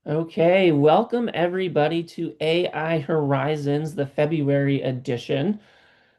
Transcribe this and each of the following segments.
Okay, welcome everybody to AI Horizons, the February edition.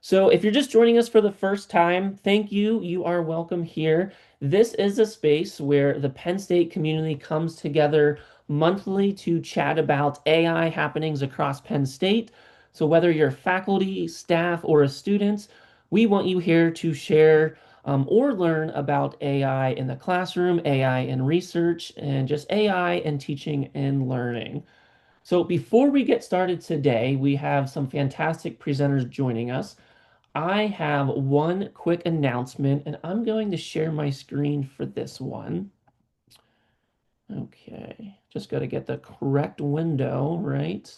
So, if you're just joining us for the first time, thank you. You are welcome here. This is a space where the Penn State community comes together monthly to chat about AI happenings across Penn State. So, whether you're faculty, staff, or a student, we want you here to share or learn about AI in the classroom, AI in research, and just AI in teaching and learning. So, before we get started today, we have some fantastic presenters joining us. I have one quick announcement, and I'm going to share my screen for this one. Okay, just got to get the correct window, right?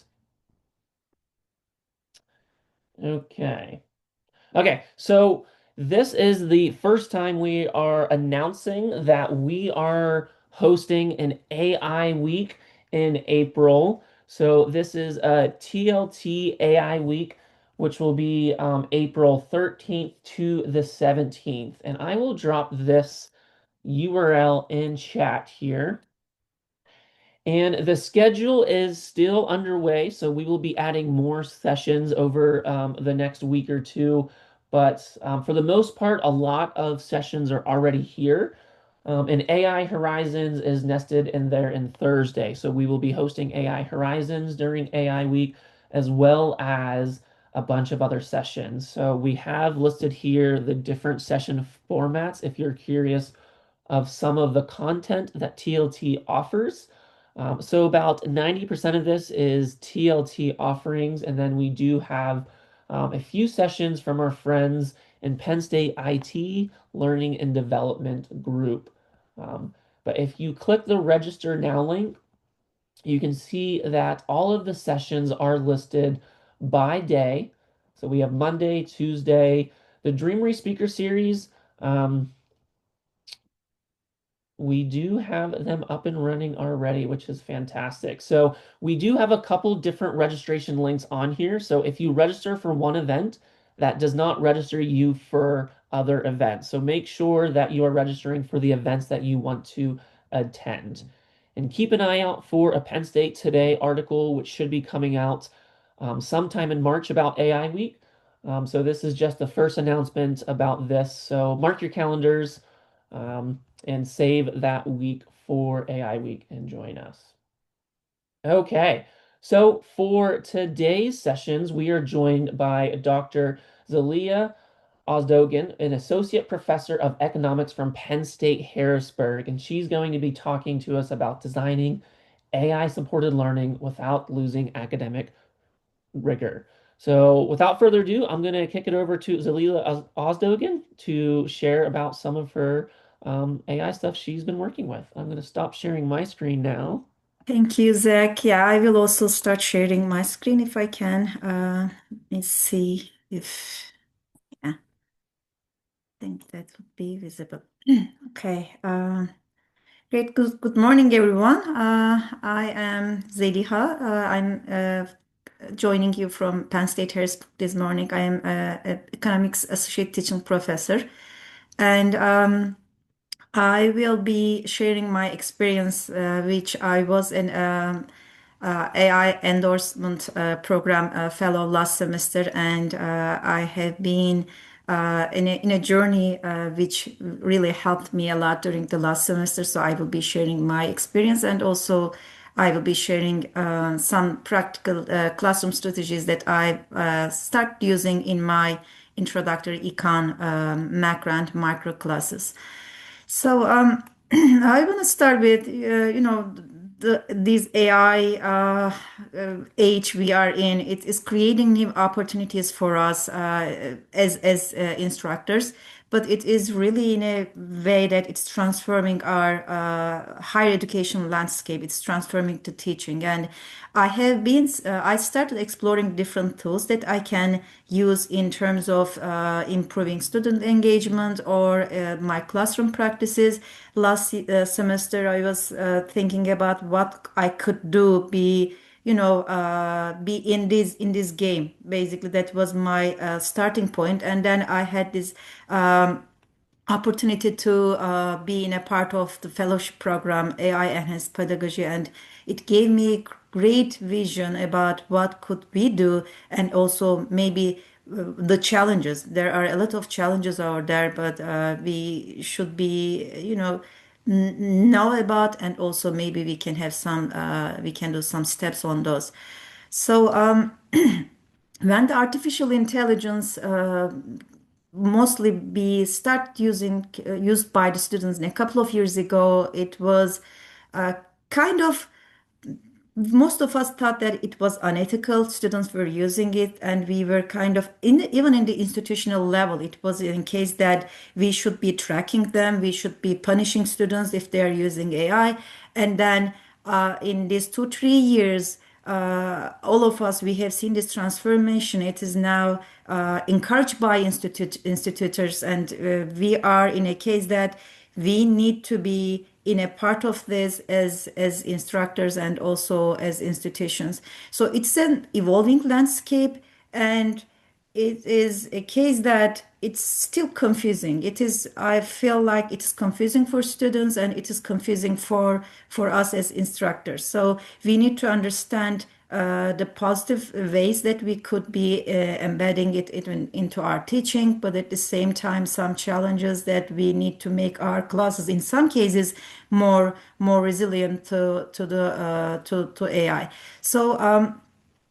Okay. Okay, so this is the first time we are announcing that we are hosting an AI week in April. So this is a TLT AI week, which will be April 13th to the 17th. And I will drop this URL in chat here. And the schedule is still underway, so we will be adding more sessions over the next week or two. But for the most part, a lot of sessions are already here. And AI Horizons is nested in there in Thursday. So we will be hosting AI Horizons during AI Week, as well as a bunch of other sessions. So we have listed here the different session formats if you're curious of some of the content that TLT offers. So about 90% of this is TLT offerings, and then we do have a few sessions from our friends in Penn State IT Learning and Development Group. Um, but if you click the register now link, you can see that all of the sessions are listed by day. So we have Monday, Tuesday, the Dreamery Speaker Series. Um, we do have them up and running already, which is fantastic. So we do have a couple different registration links on here. So if you register for one event, that does not register you for other events. So make sure that you are registering for the events that you want to attend. And keep an eye out for a Penn State Today article, which should be coming out sometime in March about AI Week. So this is just the first announcement about this. So mark your calendars. And save that week for AI Week and join us. Okay, so for today's sessions, we are joined by Dr. Zelia Ozdogan, an associate professor of economics from Penn State Harrisburg, and she's going to be talking to us about designing AI supported learning without losing academic rigor. So, without further ado, I'm going to kick it over to Zalila Ozdogan to share about some of her AI stuff she's been working with. I'm going to stop sharing my screen now. Thank you, Zach. Yeah, I will also start sharing my screen if I can. Let me see if, yeah, I think that would be visible. Okay. Great. Good morning, everyone. I am Zeliha. I'm joining you from Penn State Harrisburg this morning. I am an economics associate teaching professor, and I will be sharing my experience, which I was in AI endorsement program fellow last semester, and I have been in a journey which really helped me a lot during the last semester. So I will be sharing my experience, and also I will be sharing some practical classroom strategies that I start using in my introductory econ macro and micro classes. So I want to start with these AI age we are in. It is creating new opportunities for us as instructors, but it is really in a way that it's transforming our higher education landscape. It's transforming to teaching, and I started exploring different tools that I can use in terms of improving student engagement or my classroom practices. Last semester, I was thinking about what I could do, be in this game. Basically, that was my starting point, and then I had this opportunity to be in a part of the fellowship program, AI Enhanced Pedagogy, and it gave me great vision about what could we do, and also maybe the challenges. There are a lot of challenges out there, but we should be, know about, and also maybe we can have some, we can do some steps on those. So when the artificial intelligence mostly be start used by the students a couple of years ago, it was kind of most of us thought that it was unethical. Students were using it, and we were kind of even in the institutional level, it was in case that we should be tracking them, we should be punishing students if they are using AI. And then in these 2 3 years, all of us, we have seen this transformation. It is now encouraged by institutors, and we are in a case that we need to be in a part of this as instructors and also as institutions. So it's an evolving landscape, and it is a case that it's still confusing. It is, I feel like it's confusing for students, and it is confusing for us as instructors. So we need to understand the positive ways that we could be embedding it into our teaching, but at the same time, some challenges that we need to make our classes, in some cases, more resilient to AI. So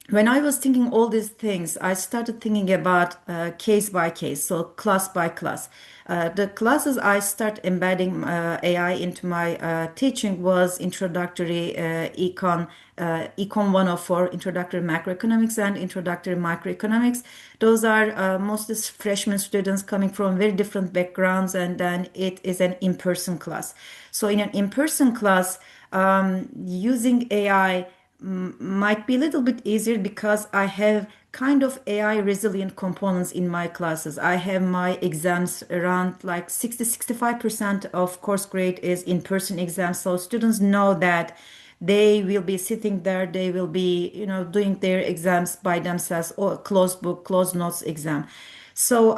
when I was thinking all these things, I started thinking about case by case, so class by class. The classes I start embedding AI into my teaching was introductory Econ 104, introductory macroeconomics and introductory microeconomics. Those are mostly freshman students coming from very different backgrounds, and then it is an in-person class. So in an in-person class, using AI might be a little bit easier because I have kind of AI resilient components in my classes. I have my exams around like 60-65% of course grade is in-person exams. So students know that they will be sitting there, they will be, doing their exams by themselves, or closed book, closed notes exam. So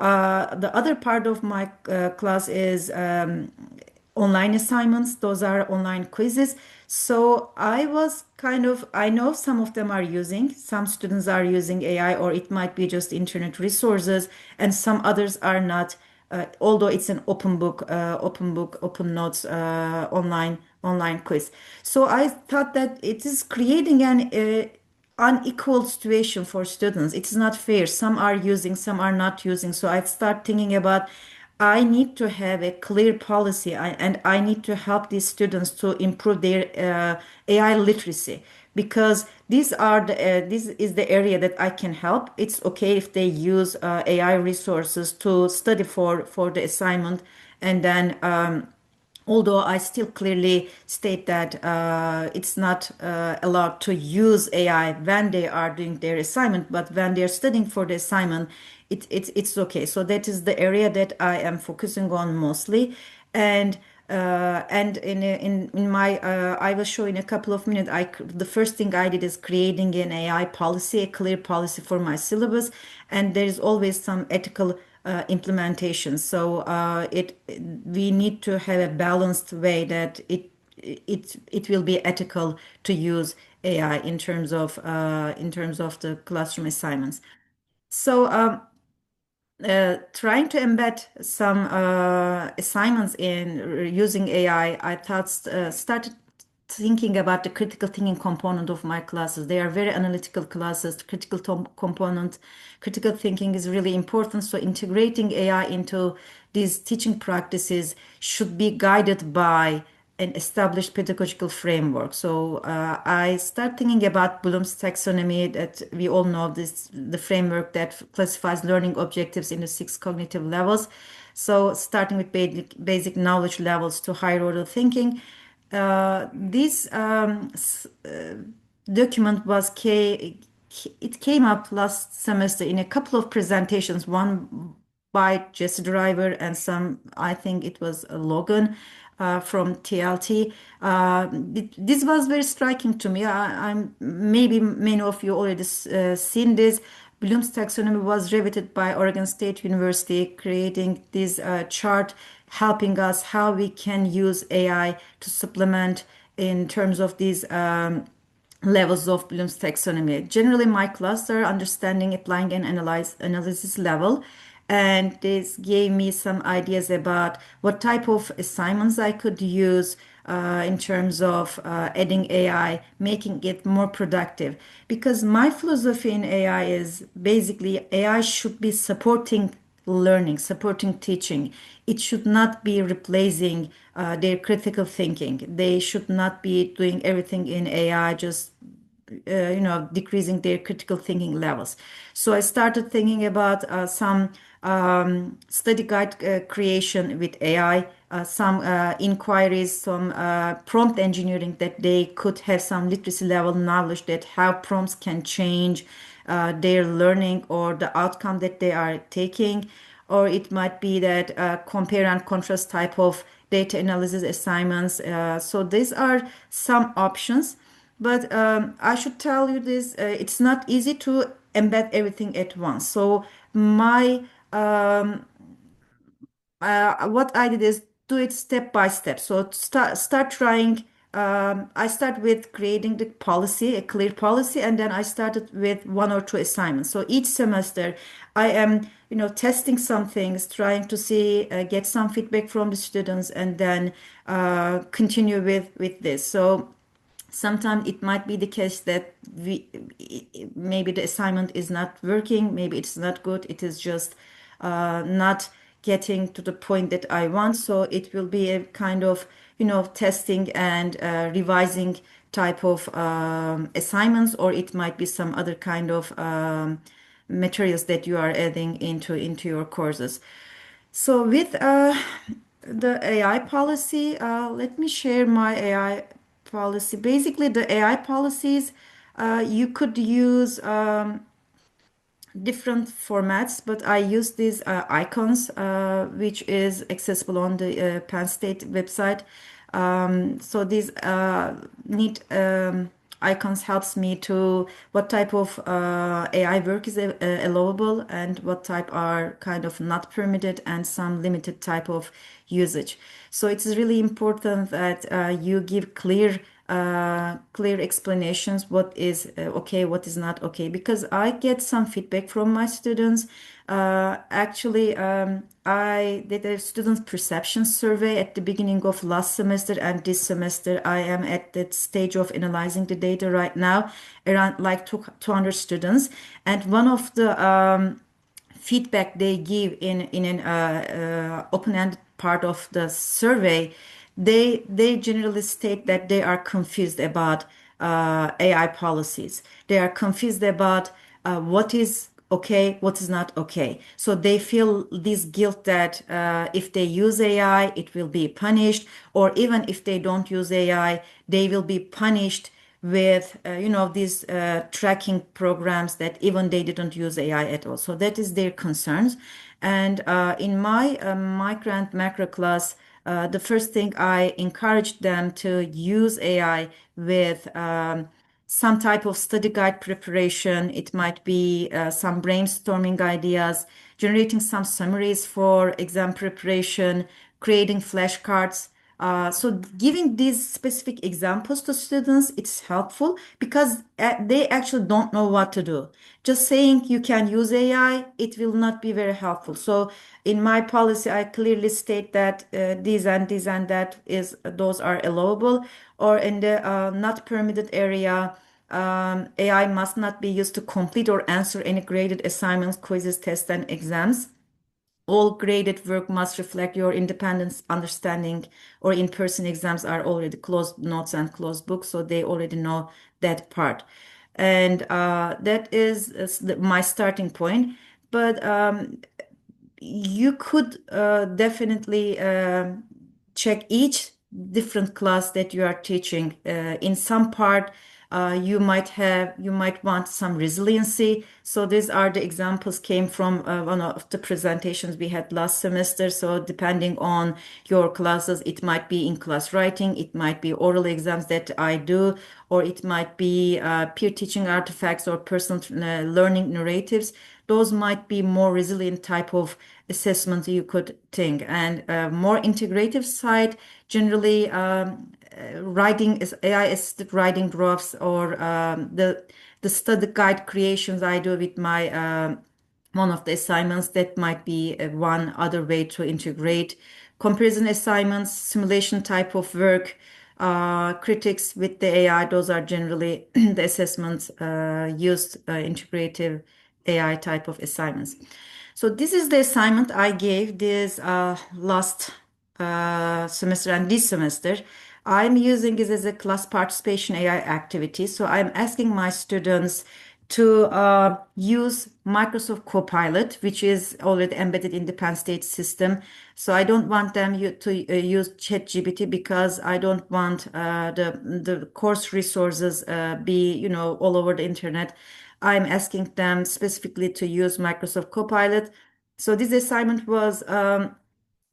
the other part of my class is online assignments. Those are online quizzes. So I was kind of, I know some of them are using, some students are using AI, or it might be just internet resources, and some others are not. Although it's an open notes online quiz. So I thought that it is creating an unequal situation for students. It's not fair. Some are using, some are not using. So I start thinking about I need to have a clear policy, and I need to help these students to improve their AI literacy, because this is the area that I can help. It's okay if they use AI resources to study for the assignment, and then although I still clearly state that it's not allowed to use AI when they are doing their assignment, but when they're studying for the assignment, it's okay. So that is the area that I am focusing on mostly, and in my I will show in a couple of minutes. The first thing I did is creating an AI policy, a clear policy for my syllabus, and there is always some ethical implementation. So we need to have a balanced way that it will be ethical to use AI in terms of the classroom assignments. So trying to embed some assignments in using AI, I thought started thinking about the critical thinking component of my classes. They are very analytical classes. Component, critical thinking is really important. So integrating AI into these teaching practices should be guided by an established pedagogical framework. So I start thinking about Bloom's taxonomy, that we all know this, the framework that classifies learning objectives into 6 cognitive levels. So starting with basic knowledge levels to higher order thinking. This document it came up last semester in a couple of presentations, one by Jesse Driver and some, I think it was Logan from TLT. This was very striking to me. I'm maybe many of you already seen this. Bloom's taxonomy was reviewed by Oregon State University, creating this chart helping us how we can use AI to supplement in terms of these levels of Bloom's taxonomy. Generally, my class are understanding, applying, and analysis level. And this gave me some ideas about what type of assignments I could use in terms of adding AI, making it more productive. Because my philosophy in AI is basically AI should be supporting learning, supporting teaching. It should not be replacing their critical thinking. They should not be doing everything in AI, just decreasing their critical thinking levels. So I started thinking about some study guide creation with AI, some inquiries, some prompt engineering that they could have some literacy level knowledge that how prompts can change their learning or the outcome that they are taking. Or it might be that compare and contrast type of data analysis assignments. So these are some options. But I should tell you this, it's not easy to embed everything at once. So my what I did is do it step by step. So start trying. I start with creating the policy, a clear policy, and then I started with one or two assignments. So each semester, I am, testing some things, trying to see, get some feedback from the students, and then continue with this. So sometimes it might be the case that maybe the assignment is not working, maybe it's not good, it is just not getting to the point that I want. So it will be a kind of testing and revising type of assignments, or it might be some other kind of materials that you are adding into your courses. So with the AI policy, let me share my AI policy. Basically, the AI policies, you could use different formats, but I use these icons, which is accessible on the Penn State website. So these neat icons helps me to what type of AI work is allowable and what type are kind of not permitted and some limited type of usage. So it's really important that you give clear explanations what is okay, what is not okay, because I get some feedback from my students. Actually, I did a student perception survey at the beginning of last semester, and this semester I am at that stage of analyzing the data right now, around like 200 students. And one of the feedback they give in an open-ended part of the survey, they generally state that they are confused about AI policies. They are confused about what is okay, what is not okay. So they feel this guilt that if they use AI, it will be punished, or even if they don't use AI, they will be punished with these tracking programs that even they didn't use AI at all. So that is their concerns. And in my micro and macro class, the first thing I encouraged them to use AI with some type of study guide preparation. It might be some brainstorming ideas, generating some summaries for exam preparation, creating flashcards. So giving these specific examples to students, it's helpful because they actually don't know what to do. Just saying you can use AI, it will not be very helpful. So in my policy, I clearly state that these and that is those are allowable, or in the not permitted area. AI must not be used to complete or answer any graded assignments, quizzes, tests, and exams. All graded work must reflect your independent understanding, or in-person exams are already closed notes and closed books, so they already know that part. And that is my starting point. But you could definitely check each different class that you are teaching. In some part, you might want some resiliency. So these are the examples came from one of the presentations we had last semester. So depending on your classes, it might be in class writing, it might be oral exams that I do, or it might be peer teaching artifacts or personal learning narratives. Those might be more resilient type of assessment you could think. And more integrative side, generally writing is AI assisted writing drafts or the study guide creations I do with my one of the assignments. That might be one other way to integrate comparison assignments, simulation type of work, critics with the AI. Those are generally the assessments used, integrative AI type of assignments. So this is the assignment I gave this last semester and this semester. I'm using this as a class participation AI activity. So I'm asking my students to use Microsoft Copilot, which is already embedded in the Penn State system. So I don't want them to use ChatGPT because I don't want the course resources be all over the internet. I'm asking them specifically to use Microsoft Copilot. So this assignment was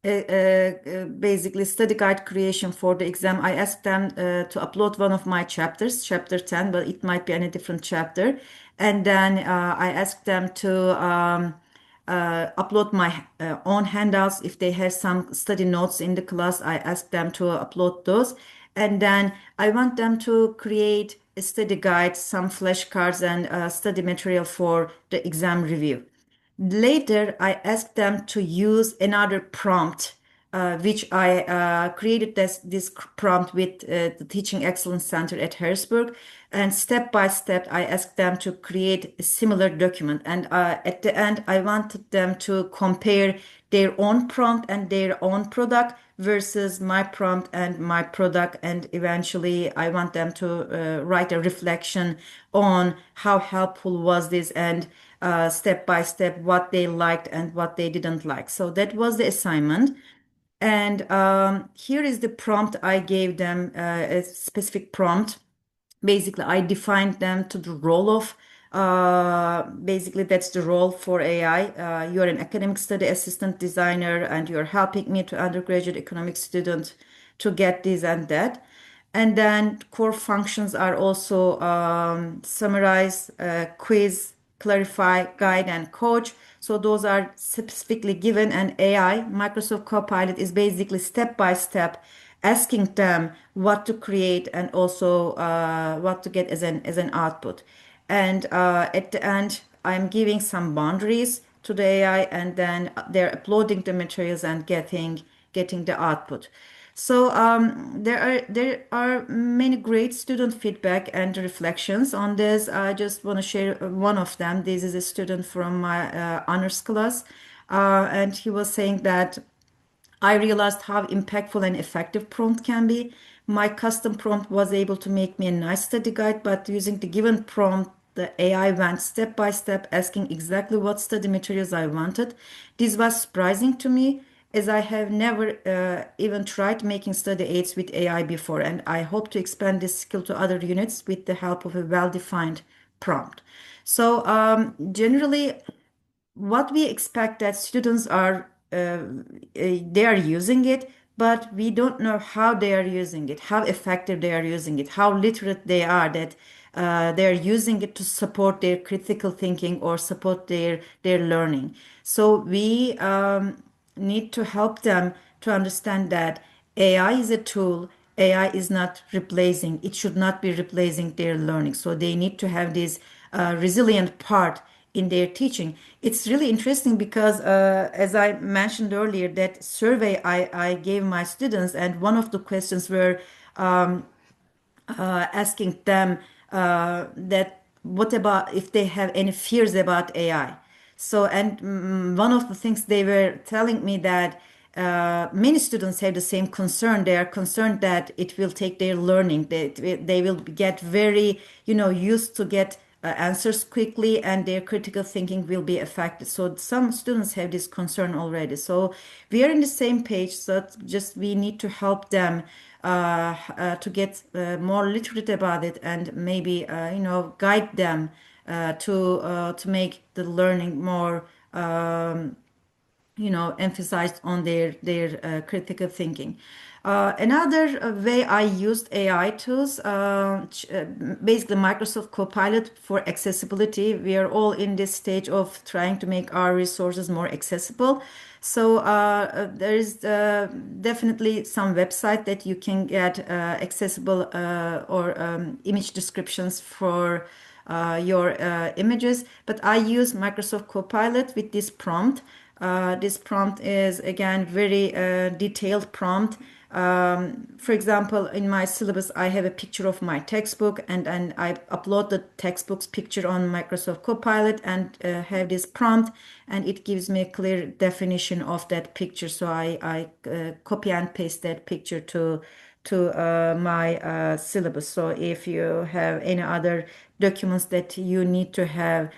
basically study guide creation for the exam. I asked them to upload one of my chapters, chapter 10, but it might be any different chapter. And then I asked them to upload my own handouts. If they have some study notes in the class, I asked them to upload those. And then I want them to create a study guide, some flashcards, and study material for the exam review. Later, I asked them to use another prompt, which I created this prompt with the Teaching Excellence Center at Harrisburg. And step by step, I asked them to create a similar document. And at the end, I wanted them to compare their own prompt and their own product versus my prompt and my product. And eventually, I want them to write a reflection on how helpful was this and step by step what they liked and what they didn't like. So that was the assignment. And here is the prompt I gave them, a specific prompt. Basically, I defined them to the role of, basically, that's the role for AI. You're an academic study assistant designer, and you're helping me to undergraduate economics student to get this and that. And then core functions are also summarize, quiz, clarify, guide, and coach. So those are specifically given, and AI, Microsoft Copilot, is basically step by step asking them what to create and also what to get as an output. And at the end, I'm giving some boundaries to the AI, and then they're uploading the materials and getting the output. So there are many great student feedback and reflections on this. I just want to share one of them. This is a student from my honors class, and he was saying that I realized how impactful and effective prompt can be. My custom prompt was able to make me a nice study guide, but using the given prompt, the AI went step by step, asking exactly what study materials I wanted. This was surprising to me, as I have never even tried making study aids with AI before, and I hope to expand this skill to other units with the help of a well-defined prompt. So generally, what we expect that students are they are using it, but we don't know how they are using it, how effective they are using it, how literate they are that they are using it to support their critical thinking or support their learning. So we need to help them to understand that AI is a tool. AI is not replacing, it should not be replacing their learning. So they need to have this resilient part in their teaching. It's really interesting because, as I mentioned earlier, that survey I gave my students, and one of the questions were asking them that what about if they have any fears about AI. So, and one of the things they were telling me that many students have the same concern. They are concerned that it will take their learning. They will get very, used to get answers quickly, and their critical thinking will be affected. So some students have this concern already. So we are in the same page. So just we need to help them to get more literate about it, and maybe guide them to make the learning more emphasized on their critical thinking. Another way I used AI tools, basically Microsoft Copilot for accessibility. We are all in this stage of trying to make our resources more accessible. So there is definitely some website that you can get accessible or image descriptions for your images. But I use Microsoft Copilot with this prompt. This prompt is again very detailed prompt. For example, in my syllabus, I have a picture of my textbook, and I upload the textbook's picture on Microsoft Copilot and have this prompt, and it gives me a clear definition of that picture. So I copy and paste that picture to my syllabus. So if you have any other documents that you need to have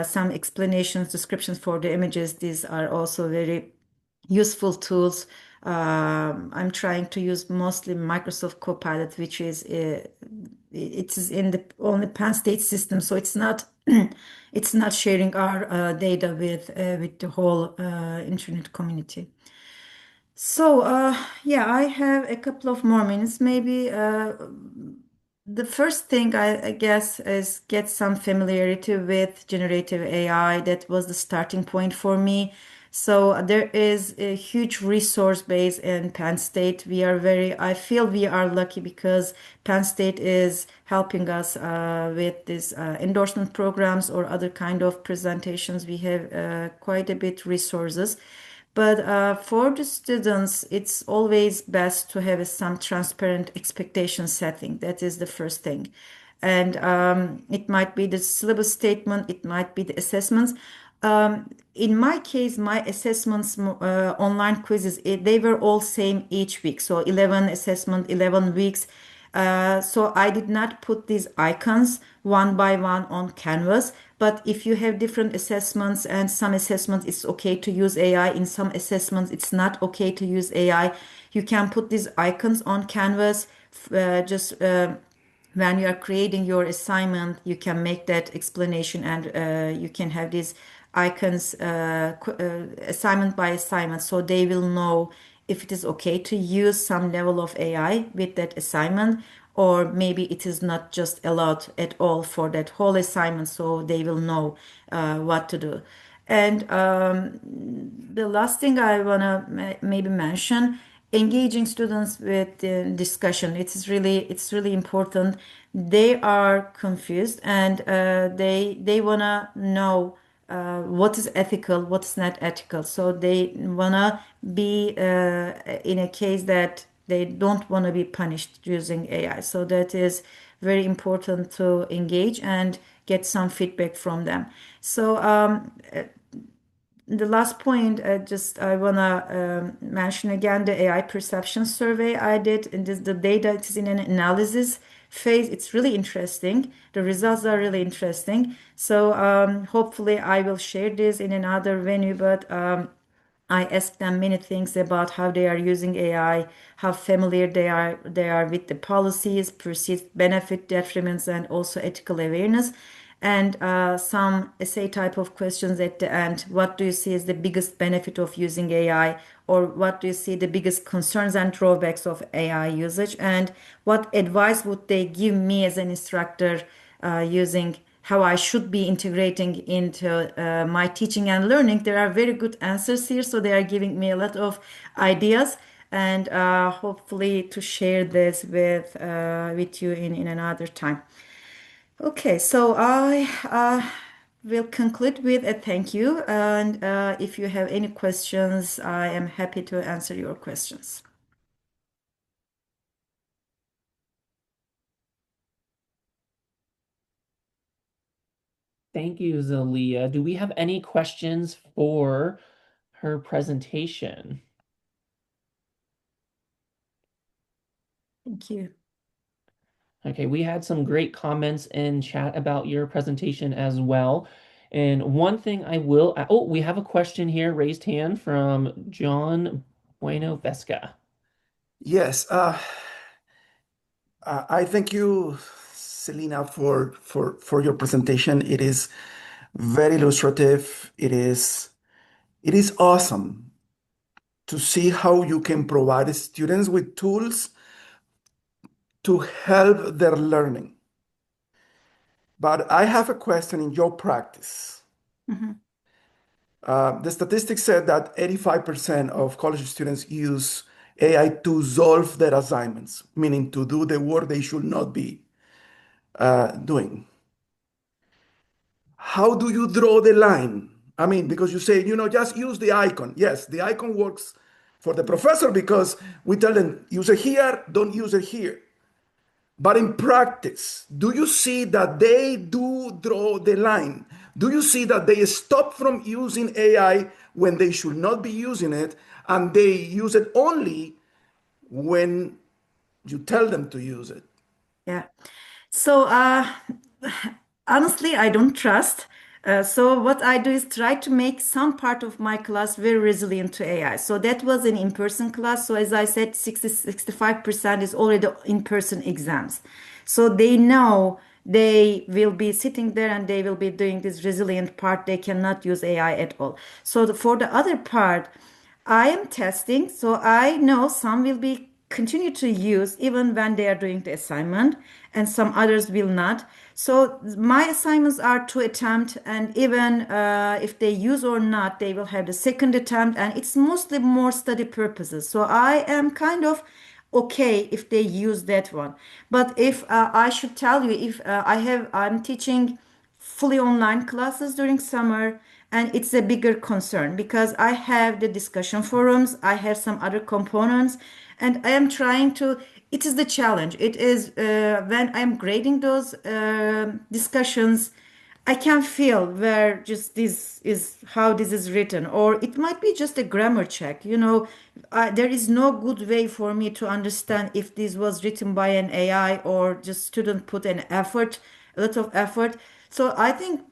some explanations, descriptions for the images, these are also very useful tools. I'm trying to use mostly Microsoft Copilot, which is it is in the only Penn State system, so it's not it's not sharing our data with the whole internet community. So, yeah, I have a couple of more minutes. Maybe the first thing I guess is get some familiarity with generative AI. That was the starting point for me. So there is a huge resource base in Penn State. I feel we are lucky because Penn State is helping us with these endorsement programs or other kind of presentations. We have quite a bit resources. But for the students, it's always best to have some transparent expectation setting. That is the first thing. And it might be the syllabus statement, it might be the assessments. In my case, my assessments, online quizzes, they were all same each week. So 11 assessment, 11 weeks. So I did not put these icons one by one on Canvas. But if you have different assessments and some assessments, it's okay to use AI. In some assessments, it's not okay to use AI. You can put these icons on Canvas. Just when you are creating your assignment, you can make that explanation and you can have these icons assignment by assignment so they will know if it is okay to use some level of AI with that assignment or maybe it is not just allowed at all for that whole assignment so they will know what to do. And the last thing I want to maybe mention, engaging students with the discussion. It's really important. They are confused and they want to know what is ethical, what is not ethical. So they want to be in a case that they don't want to be punished using AI. So that is very important to engage and get some feedback from them. So the last point, just I wanna mention again the AI perception survey I did, and the data it is in an analysis phase. It's really interesting. The results are really interesting. So hopefully I will share this in another venue, but I ask them many things about how they are using AI, how familiar they are with the policies, perceived benefit, detriments, and also ethical awareness. And some essay type of questions at the end. What do you see as the biggest benefit of using AI? Or what do you see the biggest concerns and drawbacks of AI usage? And what advice would they give me as an instructor using how I should be integrating into my teaching and learning? There are very good answers here, so they are giving me a lot of ideas, and hopefully to share this with you in another time. Okay, so I will conclude with a thank you, and if you have any questions, I am happy to answer your questions. Thank you, Zalia. Do we have any questions for her presentation? Thank you. Okay, we had some great comments in chat about your presentation as well. And one thing I will, oh, we have a question here, raised hand from John Bueno Vesca. Yes, I thank you, Selena, for your presentation. It is very illustrative. It is awesome. to see how you can provide students with tools to help their learning. But I have a question in your practice. Mhm. The statistics said that 85% of college students use AI to solve their assignments, meaning to do the work they should not be doing. How do you draw the line? I mean, because you say, just use the icon. Yes, the icon works for the professor because we tell them, use it here, don't use it here. But in practice, do you see that they do draw the line? Do you see that they stop from using AI when they should not be using it, and they use it only when you tell them to use it? Yeah. So, honestly, I don't trust. So what I do is try to make some part of my class very resilient to AI. So that was an in-person class. So as I said, 65% is already in-person exams. So they know they will be sitting there and they will be doing this resilient part. They cannot use AI at all. So for the other part, I am testing, so I know some will be continue to use even when they are doing the assignment, and some others will not. So my assignments are to attempt, and even if they use or not, they will have the second attempt, and it's mostly more study purposes. So I am kind of okay if they use that one. But if I should tell you, if I'm teaching fully online classes during summer, and it's a bigger concern because I have the discussion forums, I have some other components, and I am trying to, it is the challenge, it is when I'm grading those discussions, I can feel where just this is how this is written, or it might be just a grammar check. There is no good way for me to understand if this was written by an AI or just student put an effort, a lot of effort. So I think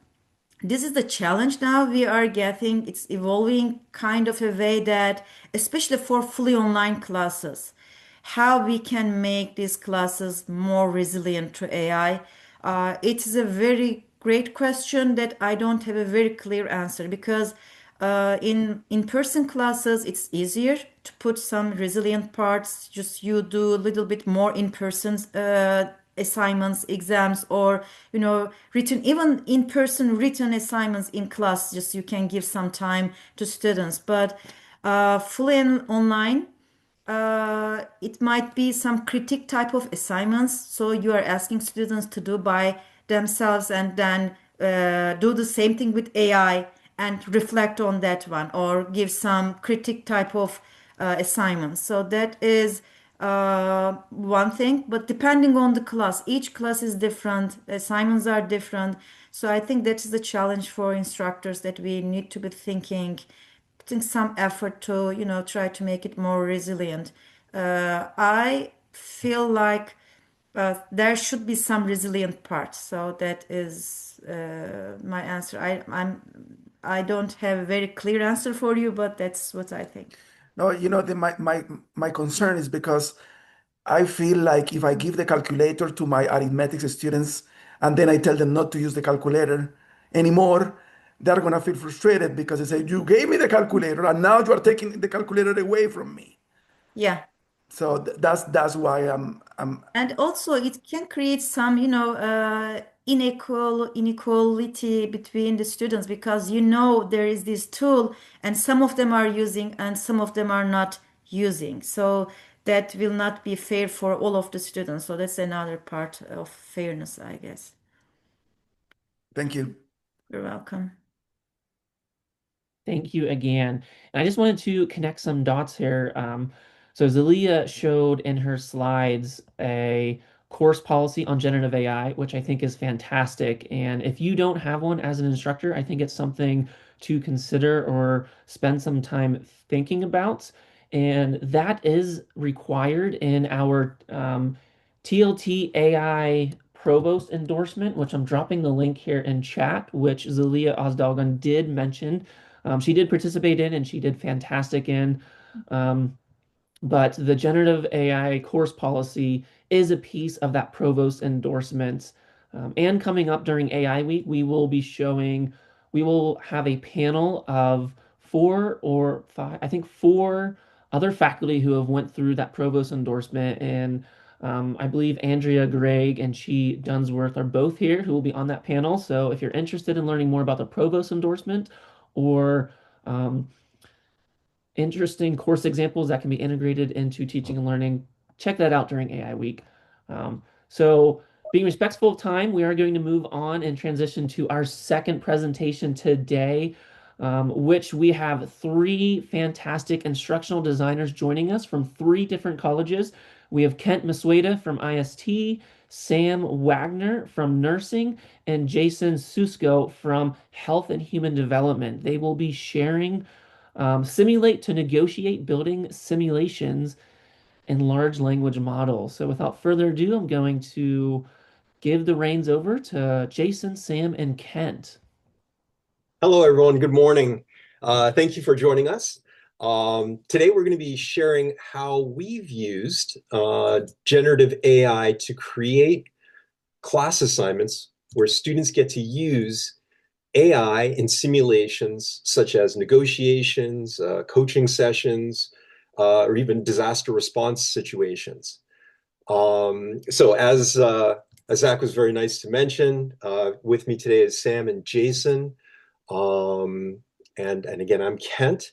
this is the challenge now we are getting. It's evolving kind of a way that, especially for fully online classes, how we can make these classes more resilient to AI. It is a very great question that I don't have a very clear answer because in-person classes it's easier to put some resilient parts. Just you do a little bit more in-person assignments, exams, or written, even in-person written assignments in class. Just you can give some time to students, but fully online it might be some critique type of assignments. So you are asking students to do by themselves and then do the same thing with AI and reflect on that one or give some critique type of assignments. So that is one thing, but depending on the class, each class is different, assignments are different. So I think that is the challenge for instructors that we need to be thinking, putting some effort to try to make it more resilient. I feel like there should be some resilient parts. So that is my answer. I don't have a very clear answer for you, but that's what I think. No, my concern is because I feel like if I give the calculator to my arithmetic students and then I tell them not to use the calculator anymore, they're gonna feel frustrated because they say, you gave me the calculator and now you are taking the calculator away from me. Yeah. So that's why I'm And also, it can create some, inequality between the students because there is this tool, and some of them are using, and some of them are not using. So that will not be fair for all of the students. So that's another part of fairness, I guess. thank you. You're welcome. Thank you again. And I just wanted to connect some dots here. So Zelia showed in her slides a course policy on generative AI, which I think is fantastic. And if you don't have one as an instructor, I think it's something to consider or spend some time thinking about. And that is required in our TLT AI Provost endorsement, which I'm dropping the link here in chat, which Zelia Ozdalgan did mention. She did participate in and she did fantastic in. Um, but the generative AI course policy is a piece of that provost endorsement. And coming up during AI week, we will have a panel of four or five, I think four other faculty who have went through that provost endorsement, and I believe Andrea Gregg and Chi Dunsworth are both here who will be on that panel. So if you're interested in learning more about the provost endorsement or um, interesting course examples that can be integrated into teaching and learning, check that out during AI Week. So being respectful of time, we are going to move on and transition to our second presentation today, which we have three fantastic instructional designers joining us from three different colleges. We have Kent Masueda from IST, Sam Wagner from nursing, and Jason Susko from health and human development. They will be sharing simulate to negotiate building simulations in large language models. So without further ado, I'm going to give the reins over to Jason, Sam, and Kent. Hello, everyone. Good morning. Thank you for joining us. Today, we're going to be sharing how we've used generative AI to create class assignments where students get to use AI in simulations such as negotiations, coaching sessions, or even disaster response situations. So as Zach was very nice to mention, with me today is Sam and Jason. And again, I'm Kent.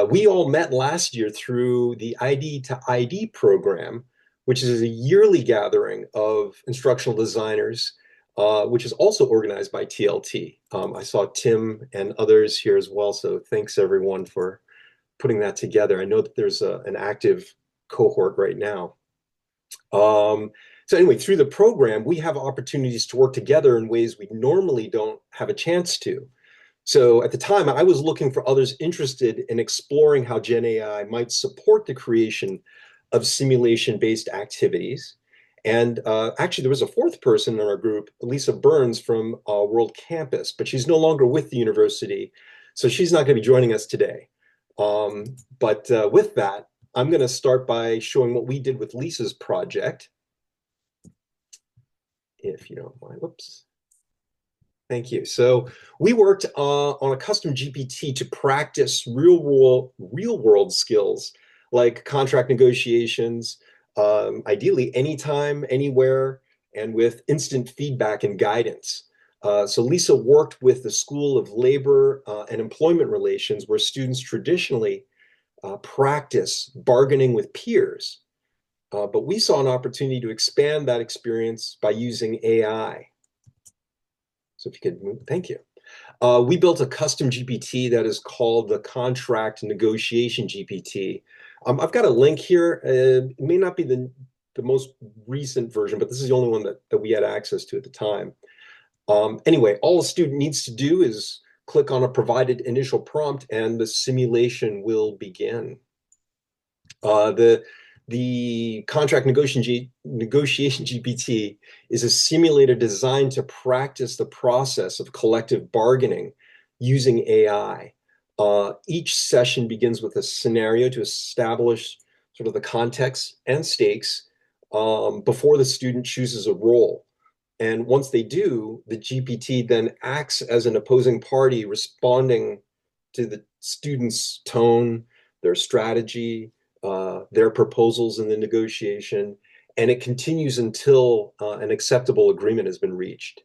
We all met last year through the ID to ID program, which is a yearly gathering of instructional designers, which is also organized by TLT. I saw Tim and others here as well, so thanks everyone for putting that together. I know that there's an active cohort right now. So anyway, through the program, we have opportunities to work together in ways we normally don't have a chance to. So at the time, I was looking for others interested in exploring how Gen AI might support the creation of simulation-based activities. And actually, there was a fourth person in our group, Lisa Burns from World Campus, but she's no longer with the university, so she's not going to be joining us today. But with that, I'm going to start by showing what we did with Lisa's project. If you don't mind, whoops. Thank you. So we worked on a custom GPT to practice real world skills like contract negotiations, ideally anytime, anywhere, and with instant feedback and guidance. So Lisa worked with the School of Labor and Employment Relations, where students traditionally practice bargaining with peers. But we saw an opportunity to expand that experience by using AI. So if you could move, thank you. We built a custom GPT that is called the Contract Negotiation GPT. I've got a link here. It may not be the most recent version, but this is the only one that we had access to at the time. Anyway, all a student needs to do is click on a provided initial prompt and the simulation will begin. The Contract Negotiation GPT is a simulator designed to practice the process of collective bargaining using AI. Each session begins with a scenario to establish sort of the context and stakes before the student chooses a role. And once they do, the GPT then acts as an opposing party, responding to the student's tone, their strategy, their proposals in the negotiation, and it continues until an acceptable agreement has been reached.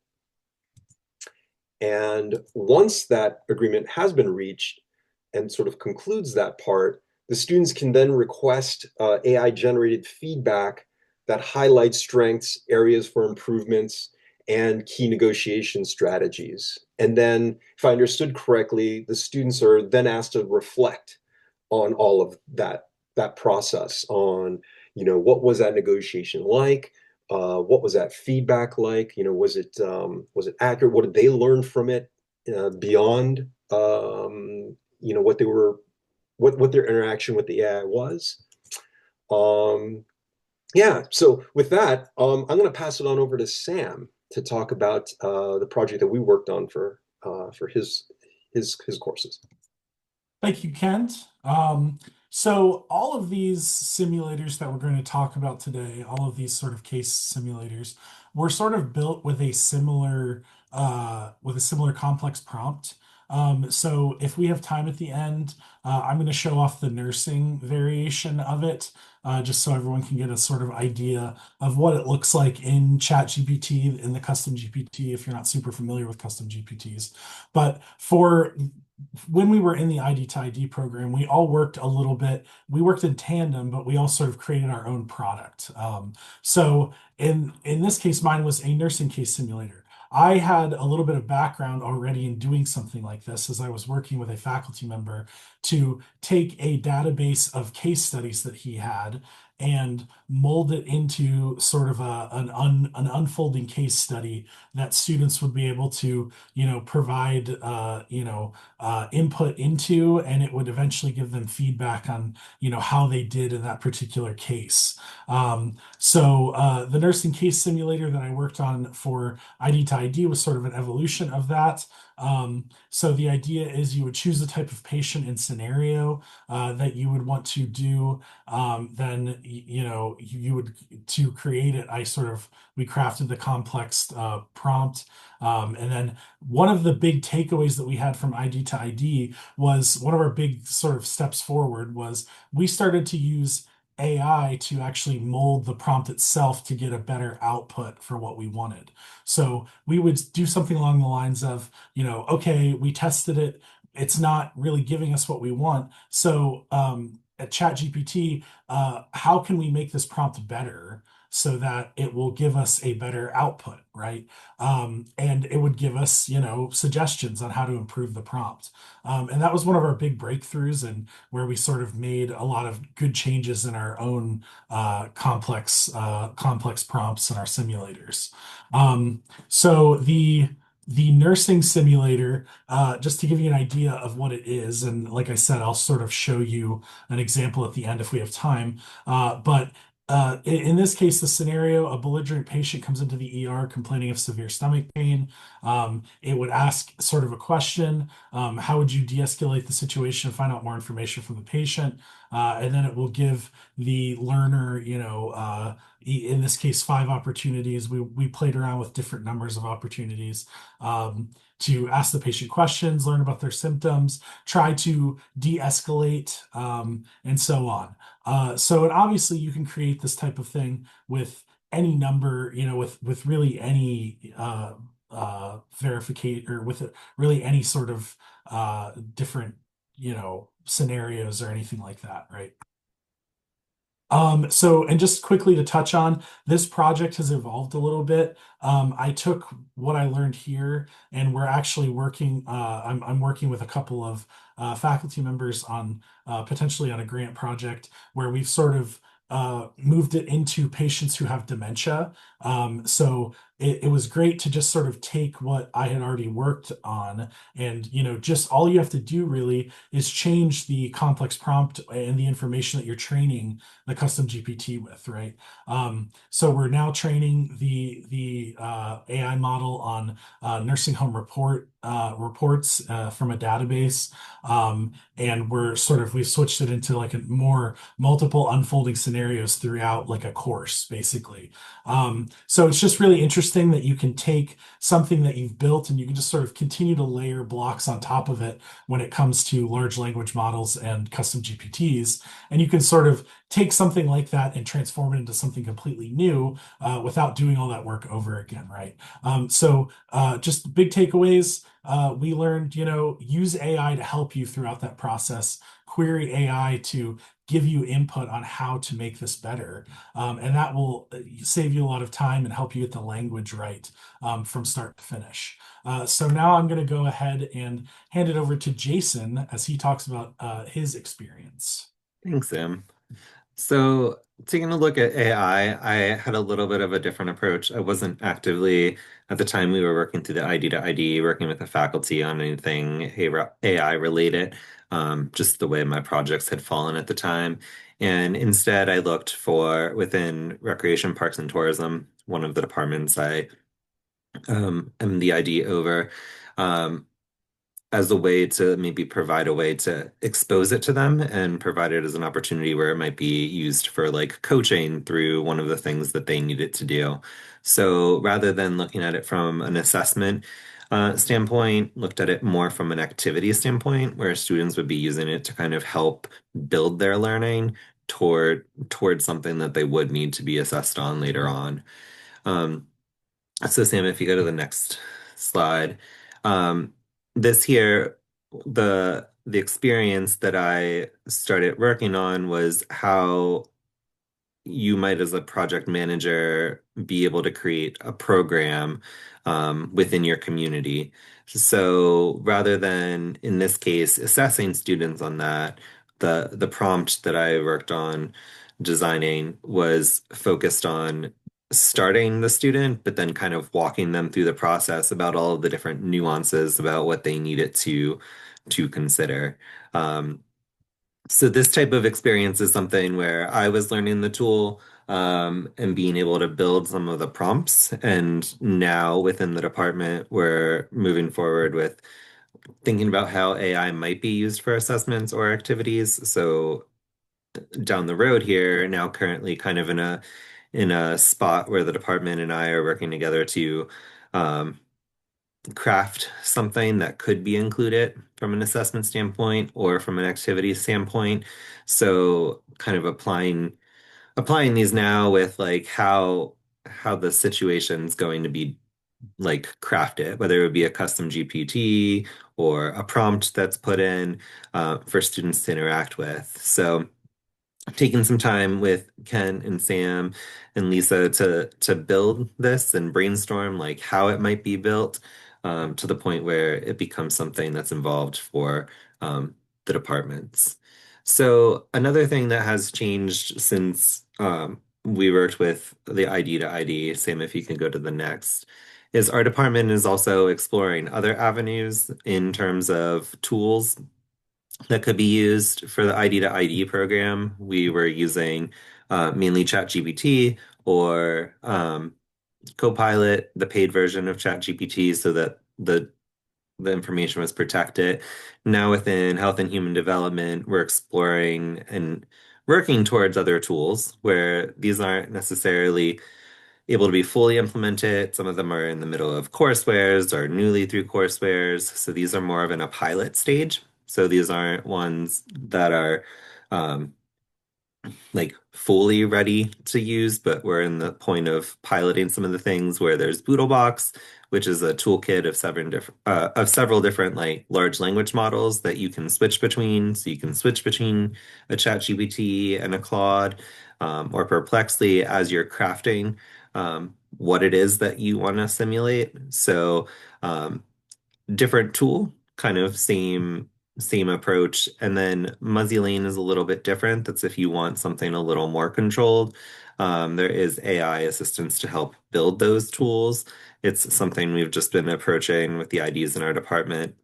And once that agreement has been reached and sort of concludes that part, the students can then request AI-generated feedback that highlights strengths, areas for improvements, and key negotiation strategies. And then, if I understood correctly, the students are then asked to reflect on all of that process, on, what was that negotiation like? What was that feedback like? Was it accurate? What did they learn from it beyond, what they were, what their interaction with the AI was? Yeah, so with that, I'm going to pass it on over to Sam to talk about the project that we worked on for his courses. Thank you, Kent. So all of these simulators that we're going to talk about today, all of these sort of case simulators, were sort of built with a similar complex prompt. So if we have time at the end, I'm going to show off the nursing variation of it, just so everyone can get a sort of idea of what it looks like in ChatGPT, in the custom GPT, if you're not super familiar with custom GPTs. But for when we were in the ID to ID program, we all worked a little bit. We worked in tandem, but we all sort of created our own product. So in this case, mine was a nursing case simulator. I had a little bit of background already in doing something like this as I was working with a faculty member to take a database of case studies that he had and mold it into sort of an unfolding case study that students would be able to, provide, input into, and it would eventually give them feedback on, how they did in that particular case. So the nursing case simulator that I worked on for ID to ID was sort of an evolution of that. So the idea is you would choose the type of patient and scenario that you would want to do. Then you would to create it. We crafted the complex prompt, and then one of the big takeaways that we had from ID to ID was one of our big sort of steps forward was we started to use AI to actually mold the prompt itself to get a better output for what we wanted. So we would do something along the lines of, okay, we tested it. It's not really giving us what we want. So at ChatGPT, how can we make this prompt better so that it will give us a better output, right? And it would give us, suggestions on how to improve the prompt. And that was one of our big breakthroughs and where we sort of made a lot of good changes in our own complex prompts in our simulators. So the nursing simulator, just to give you an idea of what it is, and like I said, I'll sort of show you an example at the end if we have time. But in this case, the scenario, a belligerent patient comes into the ER complaining of severe stomach pain. It would ask sort of a question. How would you de-escalate the situation and find out more information from the patient? And then it will give the learner, in this case, 5 opportunities. We played around with different numbers of opportunities to ask the patient questions, learn about their symptoms, try to de-escalate, and so on. And obviously you can create this type of thing with any number, with really any verification or with really any sort of different, scenarios or anything like that, right? And just quickly to touch on, this project has evolved a little bit. I took what I learned here, and we're actually working. I'm working with a couple of faculty members on potentially on a grant project where we've sort of moved it into patients who have dementia. So it was great to just sort of take what I had already worked on, and just all you have to do really is change the complex prompt and the information that you're training the custom GPT with, right? So we're now training the AI model on nursing home reports from a database, and we've switched it into like a more multiple unfolding scenarios throughout like a course, basically. So it's just really interesting that you can take something that you've built and you can just sort of continue to layer blocks on top of it when it comes to large language models and custom GPTs, and you can sort of take something like that and transform it into something completely new without doing all that work over again, right? Just big takeaways. We learned, use AI to help you throughout that process. Query AI to give you input on how to make this better. And that will save you a lot of time and help you get the language right from start to finish. So now I'm going to go ahead and hand it over to Jason as he talks about his experience. Thanks, Sam. So, taking a look at AI, I had a little bit of a different approach. I wasn't actively, at the time we were working through the ID to ID, working with the faculty on anything AI related, just the way my projects had fallen at the time. And instead, I looked for within Recreation, Parks, and Tourism, one of the departments I am the ID over. as a way to maybe provide a way to expose it to them and provide it as an opportunity where it might be used for like coaching through one of the things that they need it to do. So rather than looking at it from an assessment standpoint, looked at it more from an activity standpoint, where students would be using it to kind of help build their learning towards something that they would need to be assessed on later on. Um, so Sam, if you go to the next slide, um, this here, the experience that I started working on was how you might, as a project manager, be able to create a program within your community. So rather than, in this case, assessing students on that, the prompt that I worked on designing was focused on starting the student, but then kind of walking them through the process about all of the different nuances about what they needed to consider. So this type of experience is something where I was learning the tool and being able to build some of the prompts. And now within the department, we're moving forward with thinking about how AI might be used for assessments or activities. So down the road here, now currently kind of in a spot where the department and I are working together to um, craft something that could be included from an assessment standpoint or from an activity standpoint. So kind of applying these now with like how the situation's going to be like crafted, whether it would be a custom GPT or a prompt that's put in for students to interact with. So taken some time with Ken and Sam and Lisa to build this and brainstorm like how it might be built to the point where it becomes something that's involved for the departments. So another thing that has changed since we worked with the ID to ID, Sam, if you can go to the next, is our department is also exploring other avenues in terms of tools that could be used for the ID to ID program. We were using mainly ChatGPT or Copilot, the paid version of ChatGPT, so that the information was protected. Now within health and human development, we're exploring and working towards other tools where these aren't necessarily able to be fully implemented. Some of them are in the middle of coursewares or newly through coursewares. So these are more of in a pilot stage. So these aren't ones that are um, like fully ready to use, but we're in the point of piloting some of the things where there's Boodlebox, which is a toolkit of several different like large language models that you can switch between. So you can switch between a ChatGPT and a Claude, or Perplexly as you're crafting what it is that you want to simulate. So um, different tool, kind of same approach. And then Muzzy Lane is a little bit different. That's if you want something a little more controlled. There is AI assistance to help build those tools. It's something we've just been approaching with the IDs in our department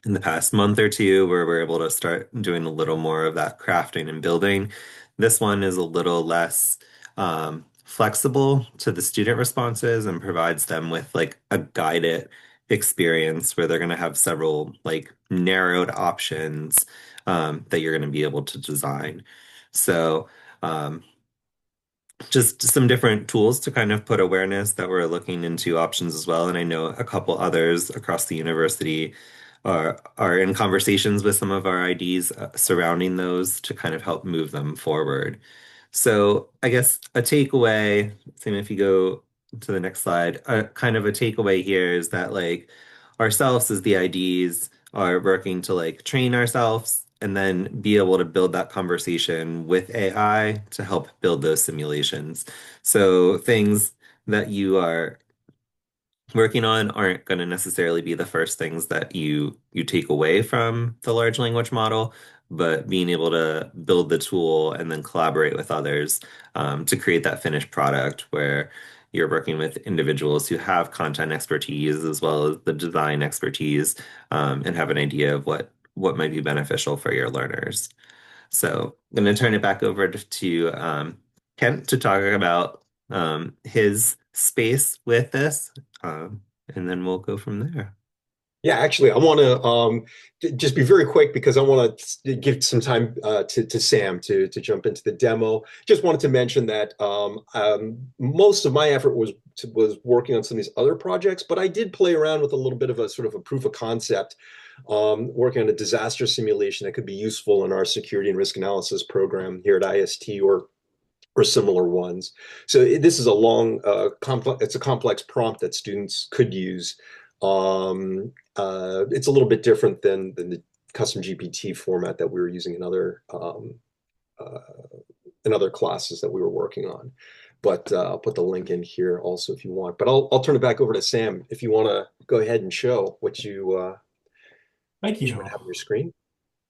in the past month or two, where we're able to start doing a little more of that crafting and building. This one is a little less flexible to the student responses and provides them with like a guided experience where they're going to have several like narrowed options that you're going to be able to design. So um, just some different tools to kind of put awareness that we're looking into options as well. And I know a couple others across the university are in conversations with some of our IDs surrounding those to kind of help move them forward. So I guess a takeaway, Sam, if you go to the next slide, kind of a takeaway here is that like ourselves as the IDs are working to like train ourselves and then be able to build that conversation with AI to help build those simulations. So things that you are working on aren't going to necessarily be the first things that you take away from the large language model, but being able to build the tool and then collaborate with others to create that finished product where you're working with individuals who have content expertise as well as the design expertise and have an idea of what might be beneficial for your learners. So I'm going to turn it back over to Kent to talk about his space with this, and then we'll go from there. Yeah, actually, I want to just be very quick because I want to give some time to Sam to jump into the demo. Just wanted to mention that most of my effort was working on some of these other projects, but I did play around with a little bit of a sort of a proof of concept, working on a disaster simulation that could be useful in our security and risk analysis program here at IST or similar ones. So this is a long, it's a complex prompt that students could use. It's a little bit different than the custom GPT format that we were using uh, in other classes that we were working on. But I'll put the link in here also if you want. But I'll turn it back over to Sam if you want to go ahead and show what you Thank what you you. might have on your screen.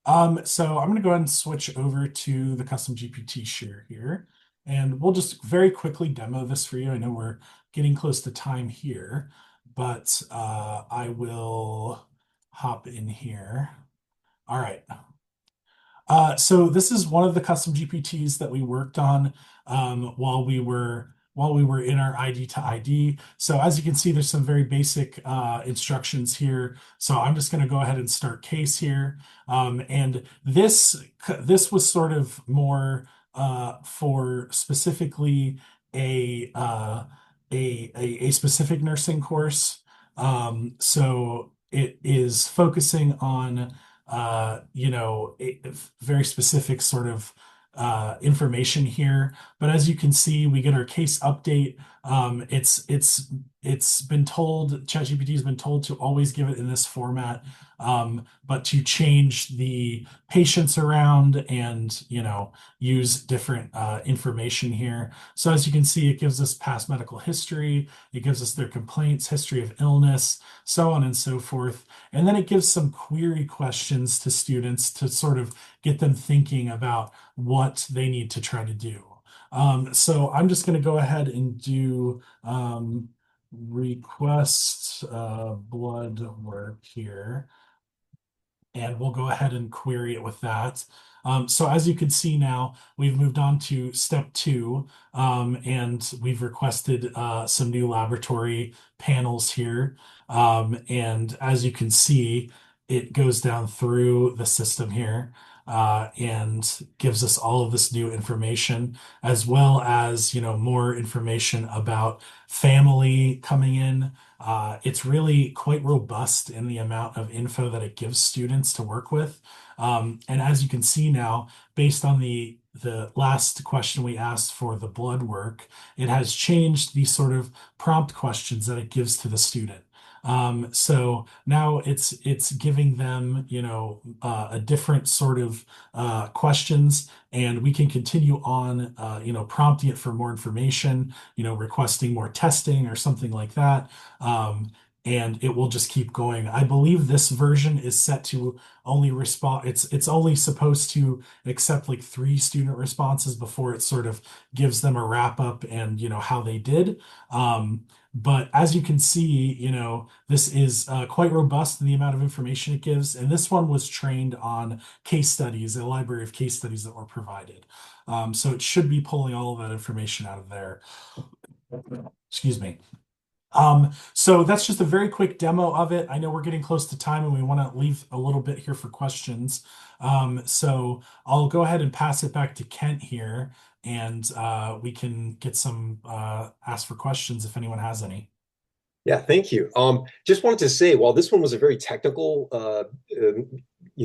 So I'm going to go ahead and switch over to the custom GPT share here, and we'll just very quickly demo this for you. I know we're getting close to time here, but I will hop in here. All right. So this is one of the custom GPTs that we worked on while we were in our ID to ID. So as you can see, there's some very basic instructions here. So I'm just going to go ahead and start case here. And this was sort of more for specifically a, uh, a specific nursing course. So it is focusing on a very specific sort of information here. But as you can see, we get our case update. It's been told, ChatGPT has been told to always give it in this format, but to change the patients around and use different information here. So as you can see, it gives us past medical history, it gives us their complaints, history of illness, so on and so forth. And then it gives some query questions to students to sort of get them thinking about what they need to try to do. So I'm just going to go ahead and do request blood work here. And we'll go ahead and query it with that. So as you can see now, we've moved on to step 2, and we've requested some new laboratory panels here. And as you can see, it goes down through the system here and gives us all of this new information, as well as more information about family coming in. It's really quite robust in the amount of info that it gives students to work with. And as you can see now, based on the last question we asked for the blood work, it has changed the sort of prompt questions that it gives to the student. So now it's giving them, a different sort of questions, and we can continue on, prompting it for more information, requesting more testing or something like that. And it will just keep going. I believe this version is set to only respond. It's only supposed to accept like 3 student responses before it sort of gives them a wrap up and how they did. But as you can see, this is quite robust in the amount of information it gives. And this one was trained on case studies, a library of case studies that were provided. So it should be pulling all of that information out of there. Excuse me. So that's just a very quick demo of it. I know we're getting close to time and we want to leave a little bit here for questions. So I'll go ahead and pass it back to Kent here, and we can get some ask for questions if anyone has any. Yeah, thank you. Just wanted to say, while this one was a very technical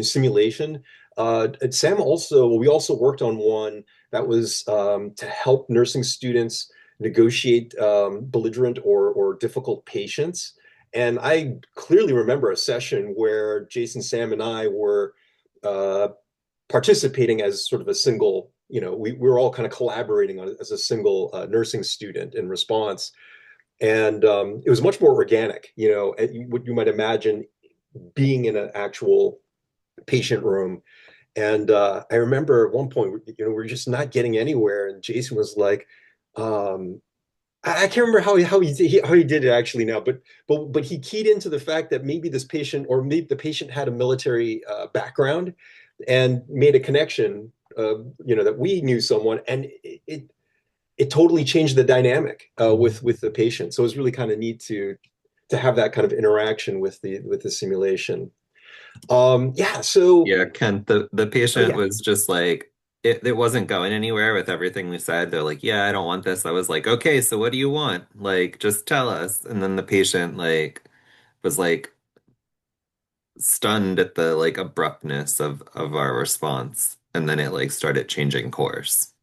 simulation, we also worked on one that was to help nursing students negotiate belligerent or difficult patients. And I clearly remember a session where Jason, Sam, and I were participating as sort of a single, we were all kind of collaborating on as a single nursing student in response. And it was much more organic, what you might imagine being in an actual patient room. And I remember at one point, we're just not getting anywhere. And Jason was like, I can't remember how he did it actually now, but he keyed into the fact that maybe this patient, or maybe the patient had a military background, and made a connection, that we knew someone, and it totally changed the dynamic with the patient. So it was really kind of neat to to have that kind of interaction with the simulation. Yeah, so Yeah, Kent, the oh patient yeah. was just like it wasn't going anywhere with everything we said. They're like, yeah, I don't want this. I was like, okay, so what do you want? Like, just tell us. And then the patient like was like stunned at the like abruptness of our response. And then it like started changing course.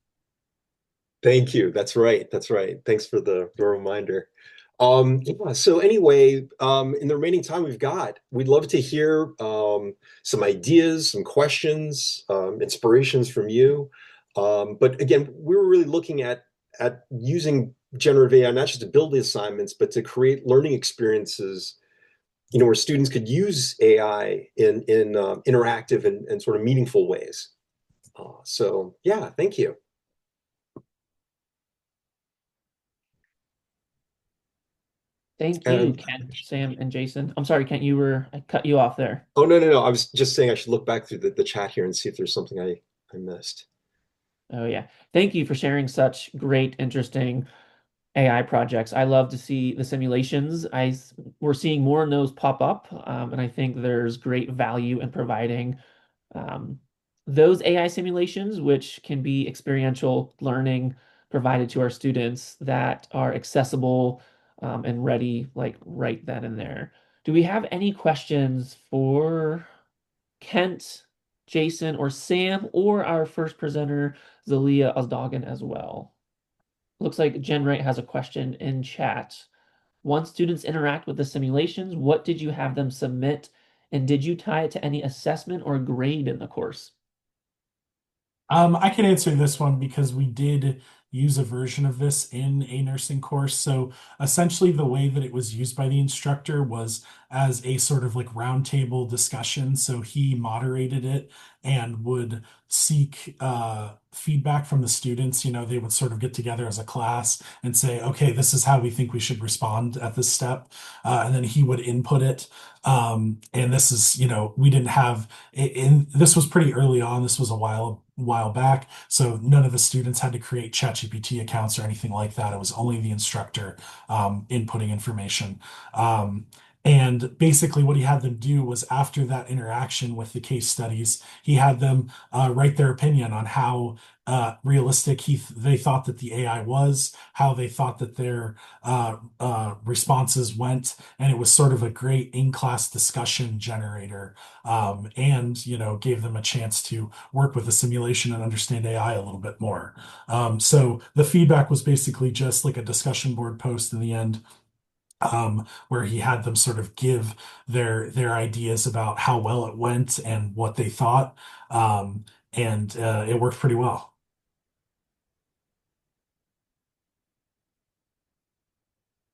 Thank you. That's right. That's right. Thanks for the reminder. Yeah, so anyway, in the remaining time we've got, we'd love to hear some ideas, some questions, inspirations from you. But again, we were really looking at using generative AI not just to build the assignments, but to create learning experiences, where students could use AI in interactive and sort of meaningful ways. So yeah, thank you. Thank you, And Kent, Sam, and Jason. I'm sorry, Kent, I cut you off there. oh no, no, no. I was just saying I should look back through the chat here and see if there's something I missed. Oh yeah. Thank you for sharing such great, interesting AI projects. I love to see the simulations. We're seeing more of those pop up, and I think there's great value in providing um, those AI simulations, which can be experiential learning provided to our students that are accessible and ready, like right then and there. Do we have any questions for Kent, Jason, or Sam, or our first presenter, Zalia Ozdogan, as well? Looks like Jen Wright has a question in chat. Once students interact with the simulations, what did you have them submit? And did you tie it to any assessment or grade in the course? I can answer this one because we did use a version of this in a nursing course. So essentially, the way that it was used by the instructor was as a sort of like roundtable discussion. So he moderated it and would seek feedback from the students. They would sort of get together as a class and say, okay, this is how we think we should respond at this step. And then he would input it. And this is, we didn't have this was pretty early on. This was a while back. So none of the students had to create ChatGPT accounts or anything like that. It was only the instructor inputting information. And basically, what he had them do was after that interaction with the case studies, he had them write their opinion on how realistic they thought that the AI was, how they thought that their responses went, and it was sort of a great in-class discussion generator, and gave them a chance to work with the simulation and understand AI a little bit more. So the feedback was basically just like a discussion board post in the end, where he had them sort of give their ideas about how well it went and what they thought, and it worked pretty well.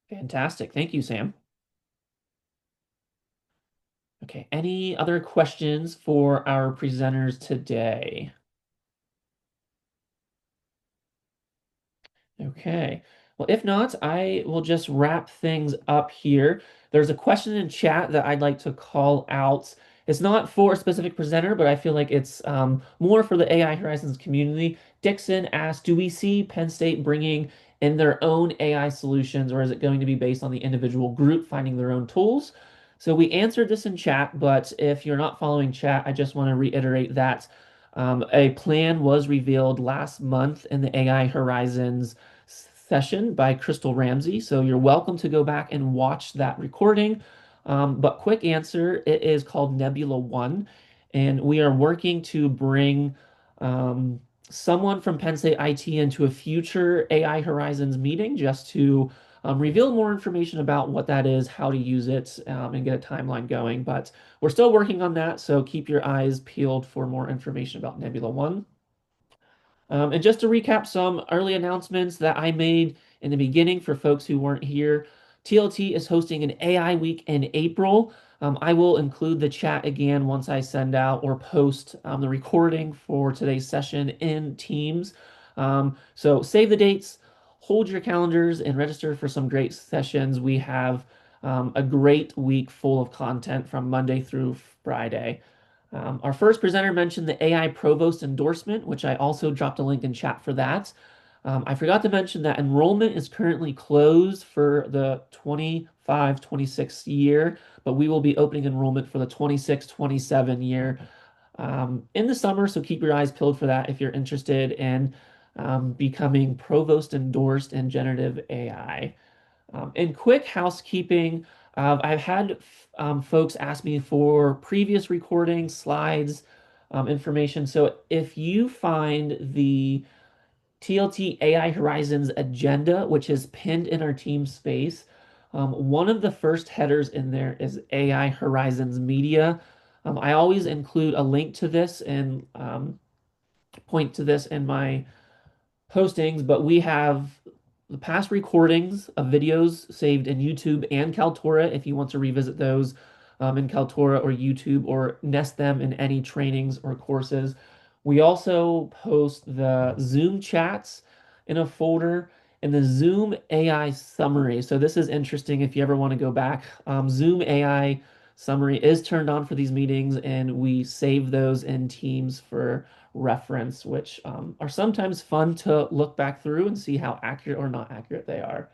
Fantastic. Thank you, Sam. Okay, any other questions for our presenters today? Okay. Well, if not, I will just wrap things up here. There's a question in chat that I'd like to call out. It's not for a specific presenter, but I feel like it's more for the AI Horizons community. Dixon asked, do we see Penn State bringing in their own AI solutions, or is it going to be based on the individual group finding their own tools? So we answered this in chat, but if you're not following chat, I just want to reiterate that a plan was revealed last month in the AI Horizons session by Crystal Ramsey. So you're welcome to go back and watch that recording. But quick answer, it is called Nebula One, and we are working to bring someone from Penn State IT into a future AI Horizons meeting just to reveal more information about what that is, how to use it, and get a timeline going. But we're still working on that, so keep your eyes peeled for more information about Nebula One. And just to recap some early announcements that I made in the beginning for folks who weren't here, TLT is hosting an AI week in April. I will include the chat again once I send out or post the recording for today's session in Teams. So save the dates, hold your calendars, and register for some great sessions. We have a great week full of content from Monday through Friday. Our first presenter mentioned the AI Provost endorsement, which I also dropped a link in chat for that. I forgot to mention that enrollment is currently closed for the 25-26 year, but we will be opening enrollment for the 26-27 year in the summer. So keep your eyes peeled for that if you're interested in becoming provost endorsed in generative AI. And quick housekeeping, I've had folks ask me for previous recordings, slides, information. So if you find the TLT AI Horizons agenda, which is pinned in our team space, one of the first headers in there is AI Horizons Media. I always include a link to this and point to this in my postings, but we have the past recordings of videos saved in YouTube and Kaltura if you want to revisit those in Kaltura or YouTube or nest them in any trainings or courses. We also post the Zoom chats in a folder and the Zoom AI summary. So this is interesting if you ever want to go back. Zoom AI summary is turned on for these meetings, and we save those in Teams for reference, which are sometimes fun to look back through and see how accurate or not accurate they are.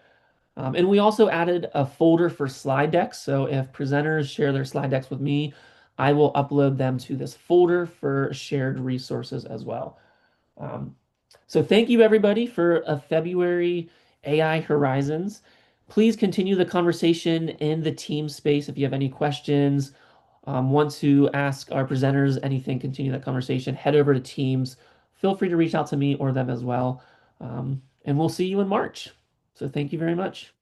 And we also added a folder for slide decks. So if presenters share their slide decks with me, I will upload them to this folder for shared resources as well. So thank you everybody for a February AI Horizons. Please continue the conversation in the team space if you have any questions. Want to ask our presenters anything, continue that conversation, head over to Teams. Feel free to reach out to me or them as well. And we'll see you in March. So thank you very much.